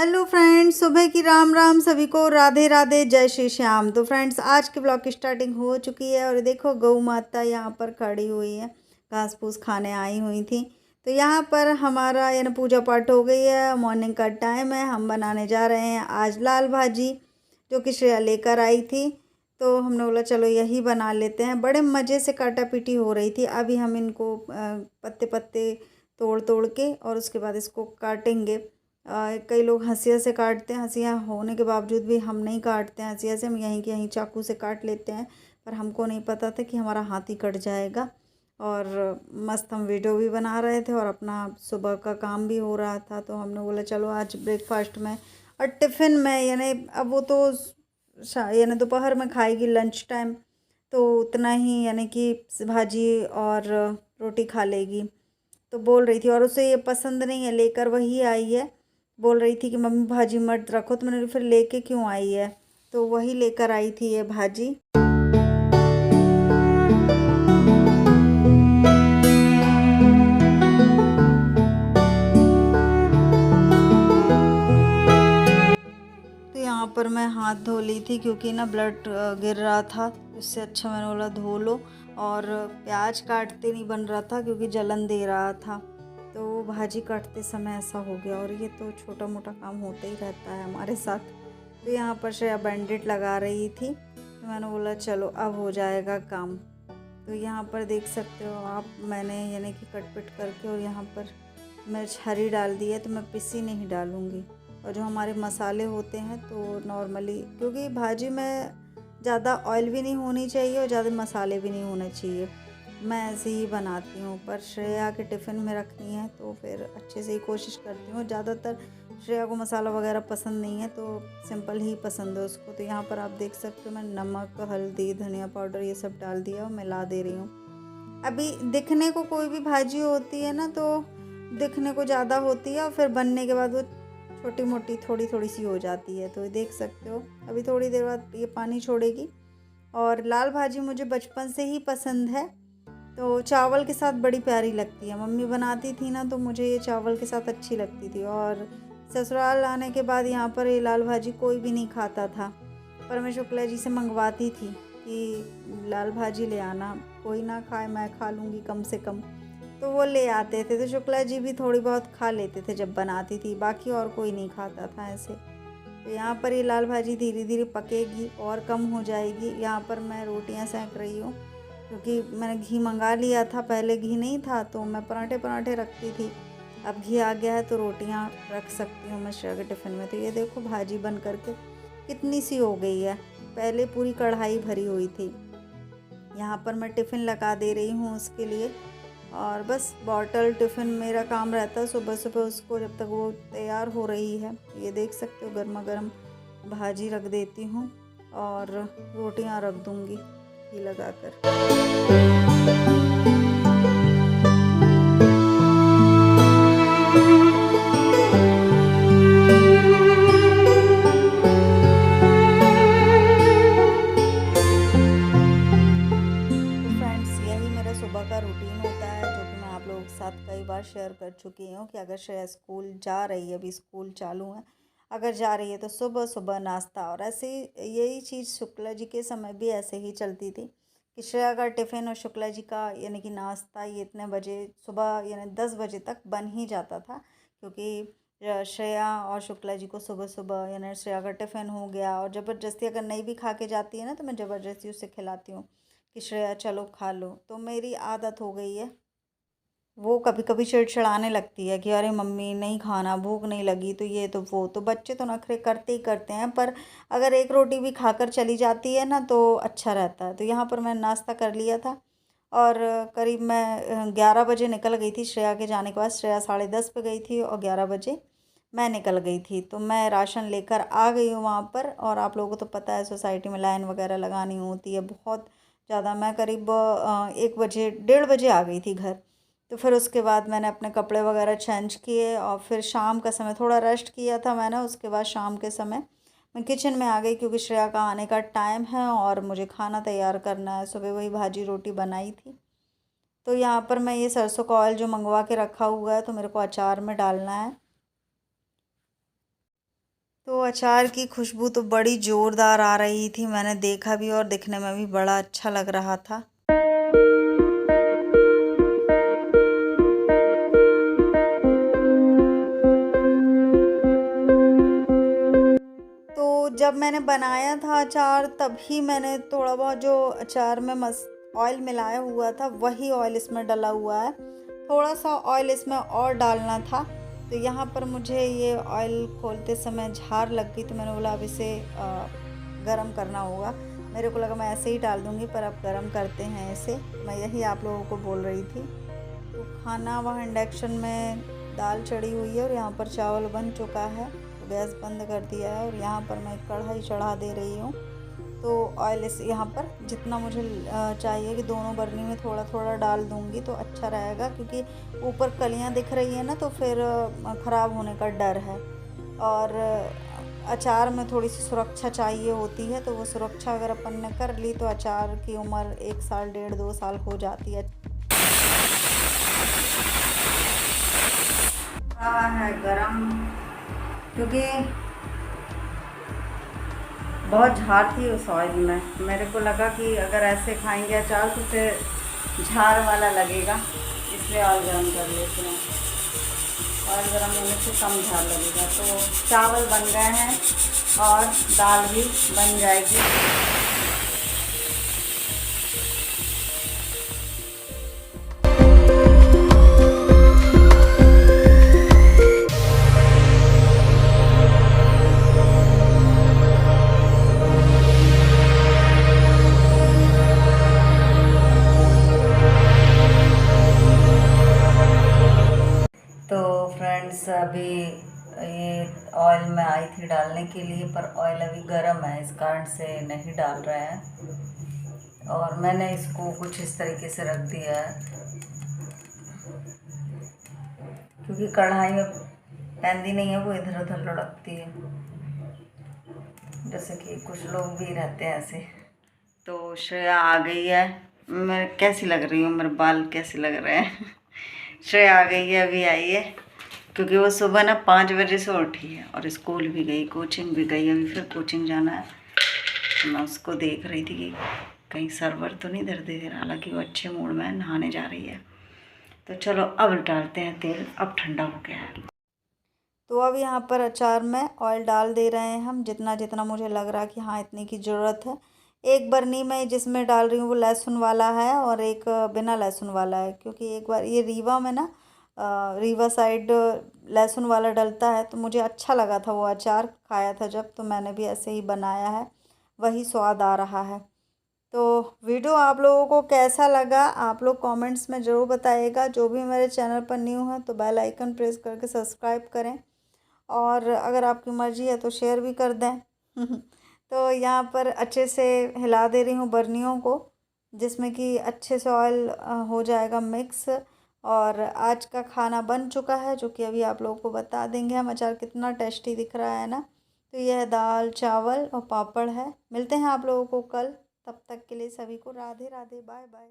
Hello friends, सुबह की राम राम सभी को, राधे राधे, जय श्री श्याम। तो फ्रेंड्स, आज के ब्लॉग की स्टार्टिंग हो चुकी है और देखो गौ माता यहाँ पर खड़ी हुई है, घास फूस खाने आई हुई थी। तो यहाँ पर हमारा यानी पूजा पाठ हो गई है, मॉर्निंग का टाइम है। हम बनाने जा रहे हैं आज लाल भाजी, जो कि श्रेया लेकर आई थी। तो हमने बोला चलो यही बना लेते हैं। बड़े मज़े से काटा पीटी हो रही थी। अभी हम इनको पत्ते पत्ते तोड़ तोड़ के और उसके बाद इसको काटेंगे। कई लोग हंसिया से काटते हैं, हंसिया होने के बावजूद भी हम नहीं काटते हैं हंसिया से, हम यहीं के यहीं चाकू से काट लेते हैं। पर हमको नहीं पता था कि हमारा हाथ ही कट जाएगा। और मस्त हम वीडियो भी बना रहे थे और अपना सुबह का काम भी हो रहा था। तो हमने बोला चलो आज ब्रेकफास्ट में और टिफ़िन में, यानी अब वो तो यानी दोपहर में खाएगी लंच टाइम, तो उतना ही यानी कि भाजी और रोटी खा लेगी। तो बोल रही थी, और उसे ये पसंद नहीं है, लेकर वही आई है। बोल रही थी कि मम्मी भाजी मत रखो, तो मैंने फिर लेके क्यों आई है, तो वही लेकर आई थी ये भाजी। तो यहाँ पर मैं हाथ धो ली थी क्योंकि ना ब्लड गिर रहा था, उससे अच्छा मैंने बोला धो लो। और प्याज काटते नहीं बन रहा था क्योंकि जलन दे रहा था, तो भाजी काटते समय ऐसा हो गया। और ये तो छोटा मोटा काम होता ही रहता है हमारे साथ। तो यहाँ पर श्रेया बैंडेड लगा रही थी, तो मैंने बोला चलो अब हो जाएगा काम। तो यहाँ पर देख सकते हो आप, मैंने यानी कि कट पिट करके और यहाँ पर मिर्च हरी डाल दी है। तो मैं पिसी नहीं डालूँगी। और जो हमारे मसाले होते हैं तो नॉर्मली, क्योंकि भाजी में ज़्यादा ऑयल भी नहीं होनी चाहिए और ज़्यादा मसाले भी नहीं होने चाहिए, मैं ऐसे ही बनाती हूँ। पर श्रेया के टिफ़िन में रखनी है तो फिर अच्छे से ही कोशिश करती हूँ। ज़्यादातर श्रेया को मसाला वगैरह पसंद नहीं है, तो सिंपल ही पसंद है उसको। तो यहाँ पर आप देख सकते हो मैं नमक, हल्दी, धनिया पाउडर ये सब डाल दिया और मिला दे रही हूँ। अभी दिखने को कोई भी भाजी होती है ना, तो दिखने को ज़्यादा होती है और फिर बनने के बाद वो छोटी मोटी थोड़ी थोड़ी सी हो जाती है। तो देख सकते हो अभी थोड़ी देर बाद ये पानी छोड़ेगी। और लाल भाजी मुझे बचपन से ही पसंद है, तो चावल के साथ बड़ी प्यारी लगती है। मम्मी बनाती थी ना, तो मुझे ये चावल के साथ अच्छी लगती थी। और ससुराल आने के बाद यहाँ पर ये लाल भाजी कोई भी नहीं खाता था, पर मैं शुक्ला जी से मंगवाती थी कि लाल भाजी ले आना, कोई ना खाए मैं खा लूँगी कम से कम। तो वो ले आते थे, तो शुक्ला जी भी थोड़ी बहुत खा लेते थे जब बनाती थी, बाकी और कोई नहीं खाता था ऐसे। तो यहाँ पर ये लाल भाजी धीरे धीरे पकेगी और कम हो जाएगी। यहाँ पर मैं रोटियाँ सेंक रही हूँ क्योंकि मैंने घी मंगा लिया था, पहले घी नहीं था तो मैं पराठे पराठे रखती थी। अब घी आ गया है तो रोटियाँ रख सकती हूँ मैं श्रेया के टिफ़िन में। तो ये देखो भाजी बन करके कितनी सी हो गई है, पहले पूरी कढ़ाई भरी हुई थी। यहाँ पर मैं टिफ़िन लगा दे रही हूँ उसके लिए। और बस बॉटल टिफ़िन मेरा काम रहता है सुबह सुबह उसको, जब तक वो तैयार हो रही है। ये देख सकते हो गर्मा गर्म भाजी रख देती हूँ और रोटियाँ रख दूँगी घी लगा कर। सुबह का रूटीन होता है, जो कि मैं आप लोगों के साथ कई बार शेयर कर चुकी हूँ कि अगर श्रेया स्कूल जा रही है, अभी स्कूल चालू है, अगर जा रही है तो सुबह सुबह नाश्ता। और ऐसे यही चीज़ शुक्ला जी के समय भी ऐसे ही चलती थी कि श्रेया का टिफ़िन और शुक्ला जी का यानी कि नाश्ता ये इतने बजे सुबह यानी 10 बजे तक बन ही जाता था। क्योंकि श्रेया और शुक्ला जी को सुबह सुबह यानी श्रेया का टिफ़िन हो गया, और ज़बरदस्ती अगर नहीं भी खा के जाती है ना, तो मैं ज़बरदस्ती उसे खिलाती हूँ कि श्रेया चलो खा लो। तो मेरी आदत हो गई है। वो कभी कभी चिड़चिड़ाने लगती है कि अरे मम्मी नहीं खाना, भूख नहीं लगी, तो ये तो वो, तो बच्चे तो नखरे करते ही करते हैं। पर अगर एक रोटी भी खाकर चली जाती है ना तो अच्छा रहता है। तो यहाँ पर मैं नाश्ता कर लिया था और करीब मैं 11 बजे निकल गई थी श्रेया के जाने के बाद। श्रेया 10:30 पे गई थी और 11 बजे मैं निकल गई थी। तो मैं राशन लेकर आ गई हूँ वहाँ पर। और आप लोगों को तो पता है सोसाइटी में लाइन वगैरह लगानी होती है बहुत ज़्यादा। मैं करीब 1 बजे 1:30 बजे आ गई थी घर। तो फिर उसके बाद मैंने अपने कपड़े वगैरह चेंज किए और फिर शाम का समय थोड़ा रेस्ट किया था मैंने। उसके बाद शाम के समय मैं किचन में आ गई क्योंकि श्रेया का आने का टाइम है और मुझे खाना तैयार करना है। सुबह वही भाजी रोटी बनाई थी। तो यहाँ पर मैं ये सरसों का ऑयल जो मंगवा के रखा हुआ है, तो मेरे को अचार में डालना है। तो अचार की खुशबू तो बड़ी ज़ोरदार आ रही थी, मैंने देखा भी और दिखने में भी बड़ा अच्छा लग रहा था। तो जब मैंने बनाया था अचार तभी मैंने थोड़ा बहुत जो अचार में मस ऑयल मिलाया हुआ था वही ऑयल इसमें डला हुआ है। थोड़ा सा ऑयल इसमें और डालना था, तो यहाँ पर मुझे ये ऑयल खोलते समय झार लग गई, तो मैंने बोला अब इसे गरम करना होगा। मेरे को लगा मैं ऐसे ही डाल दूँगी, पर अब गरम करते हैं इसे, मैं यही आप लोगों को बोल रही थी। तो खाना वहाँ इंडक्शन में दाल चढ़ी हुई है और यहाँ पर चावल बन चुका है, तो गैस बंद कर दिया है और यहाँ पर मैं कढ़ाई चढ़ा दे रही हूँ। तो ऑयल इस यहाँ पर जितना मुझे चाहिए कि दोनों बर्नी में थोड़ा थोड़ा डाल दूँगी तो अच्छा रहेगा, क्योंकि ऊपर कलियाँ दिख रही हैं ना, तो फिर ख़राब होने का डर है। और अचार में थोड़ी सी सुरक्षा चाहिए होती है, तो वो सुरक्षा अगर अपन ने कर ली तो अचार की उम्र 1 साल 1.5 2 साल हो जाती है। है गरम, क्योंकि बहुत झार थी उस ऑयल में। मेरे को लगा कि अगर ऐसे खाएंगे अचार तो फिर झार वाला लगेगा, इसलिए ऑयल गरम कर लेते हैं। ऑयल गरम होने से कम झार लगेगा। तो चावल बन गए हैं और दाल भी बन जाएगी। तो फ्रेंड्स अभी ये ऑयल में आई थी डालने के लिए, पर ऑयल अभी गर्म है, इस कारण से नहीं डाल रहे हैं। और मैंने इसको कुछ इस तरीके से रख दिया है, क्योंकि कढ़ाई में पैंदी नहीं है, वो इधर उधर लुढ़कती है, जैसे कि कुछ लोग भी रहते हैं ऐसे। तो श्रेया आ गई है। मैं कैसी लग रही हूँ, मेरे बाल कैसे लग रहे हैं? श्रेया आ गई है, अभी आई है, क्योंकि वो सुबह ना 5 बजे से उठी है और स्कूल भी गई, कोचिंग भी गई, अभी फिर कोचिंग जाना है। तो मैं उसको देख रही थी कि कहीं सर्वर तो नहीं दर्द दे रहा, हालांकि वो अच्छे मूड में है, नहाने जा रही है। तो चलो अब डालते हैं तेल, अब ठंडा हो गया है। तो अब यहाँ पर अचार में ऑयल डाल दे रहे हैं हम, जितना जितना मुझे लग रहा है कि हाँ इतने की ज़रूरत है। एक बर्नी में जिसमें डाल रही हूँ वो लहसुन वाला है और एक बिना लहसुन वाला है, क्योंकि एक बार ये रीवा में ना रीवा साइड लहसुन वाला डलता है, तो मुझे अच्छा लगा था वो अचार, खाया था जब, तो मैंने भी ऐसे ही बनाया है, वही स्वाद आ रहा है। तो वीडियो आप लोगों को कैसा लगा आप लोग कमेंट्स में ज़रूर बताइएगा। जो भी मेरे चैनल पर न्यू है तो बेल आइकन प्रेस करके सब्सक्राइब करें, और अगर आपकी मर्ज़ी है तो शेयर भी कर दें। तो यहाँ पर अच्छे से हिला दे रही हूँ बर्नियों को, जिसमें कि अच्छे से ऑयल हो जाएगा मिक्स। और आज का खाना बन चुका है, जो कि अभी आप लोगों को बता देंगे हम। अचार कितना टेस्टी दिख रहा है ना। तो यह दाल चावल और पापड़ है। मिलते हैं आप लोगों को कल, तब तक के लिए सभी को राधे राधे, बाय बाय।